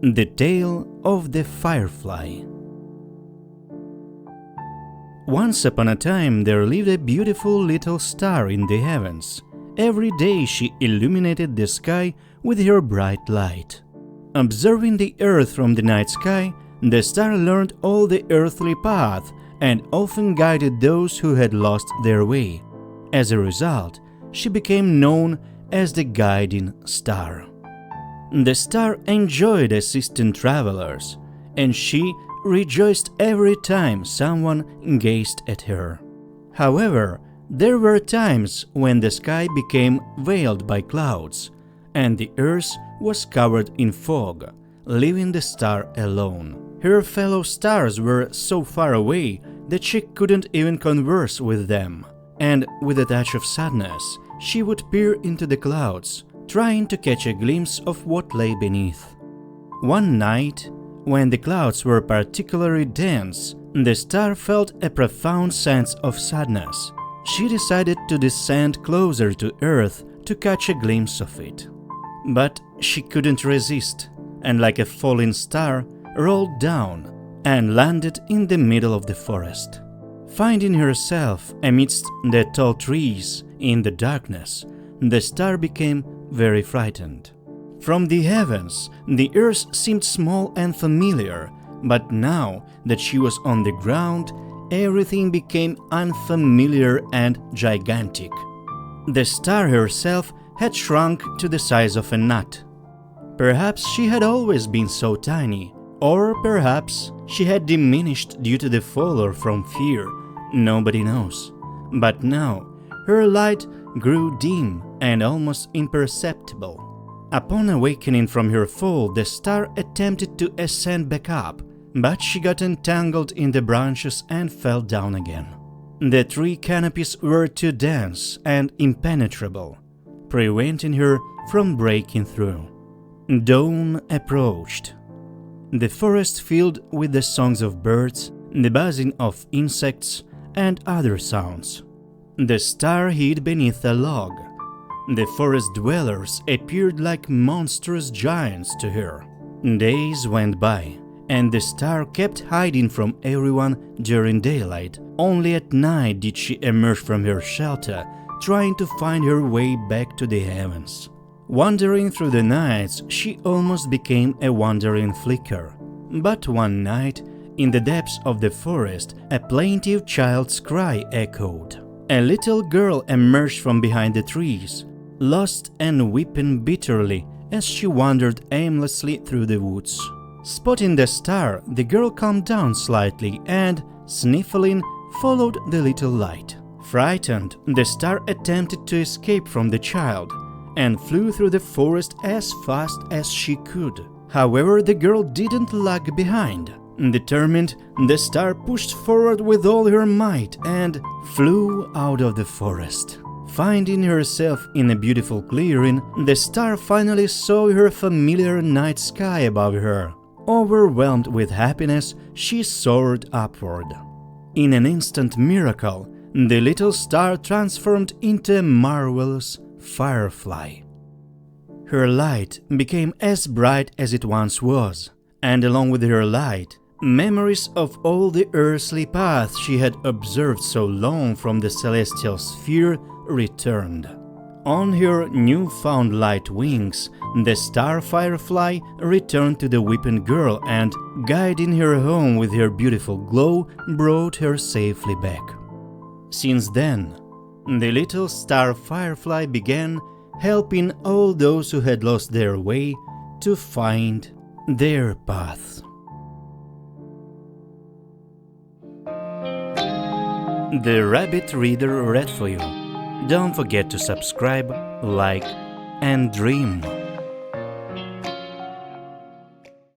The Tale of the Firefly. Once upon a time there lived a beautiful little star in the heavens. Every day she illuminated the sky with her bright light. Observing the earth from the night sky, the star learned all the earthly paths and often guided those who had lost their way. As a result, she became known as the guiding star. The star enjoyed assisting travelers, and she rejoiced every time someone gazed at her. However, there were times when the sky became veiled by clouds, and the earth was covered in fog, leaving the star alone. Her fellow stars were so far away that she couldn't even converse with them, and with a touch of sadness, she would peer into the clouds, trying to catch a glimpse of what lay beneath. One night, when the clouds were particularly dense, the star felt a profound sense of sadness. She decided to descend closer to Earth to catch a glimpse of it. But she couldn't resist, and like a falling star, rolled down and landed in the middle of the forest. Finding herself amidst the tall trees in the darkness, the star became very frightened. From the heavens, the earth seemed small and familiar, but now that she was on the ground, everything became unfamiliar and gigantic. The star herself had shrunk to the size of a nut. Perhaps she had always been so tiny, or perhaps she had diminished due to the fall or from fear. Nobody knows. But now, her light grew dim and almost imperceptible. Upon awakening from her fall, the star attempted to ascend back up, but she got entangled in the branches and fell down again. The tree canopies were too dense and impenetrable, preventing her from breaking through. Dawn approached. The forest filled with the songs of birds, the buzzing of insects, and other sounds. The star hid beneath a log. The forest dwellers appeared like monstrous giants to her. Days went by, and the star kept hiding from everyone during daylight. Only at night did she emerge from her shelter, trying to find her way back to the heavens. Wandering through the nights, she almost became a wandering flicker. But one night, in the depths of the forest, a plaintive child's cry echoed. A little girl emerged from behind the trees, lost and weeping bitterly as she wandered aimlessly through the woods. Spotting the star, the girl calmed down slightly and, sniffling, followed the little light. Frightened, the star attempted to escape from the child and flew through the forest as fast as she could. However, the girl didn't lag behind. Determined, the star pushed forward with all her might and flew out of the forest. Finding herself in a beautiful clearing, the star finally saw her familiar night sky above her. Overwhelmed with happiness, she soared upward. In an instant miracle, the little star transformed into a marvelous firefly. Her light became as bright as it once was, and along with her light, memories of all the earthly paths she had observed so long from the celestial sphere returned. On her newfound light wings, the Star-Firefly returned to the weeping girl and, guiding her home with her beautiful glow, brought her safely back. Since then, the little Star-Firefly began helping all those who had lost their way to find their path. The Rabbit Reader read for you. Don't forget to subscribe, like, and dream.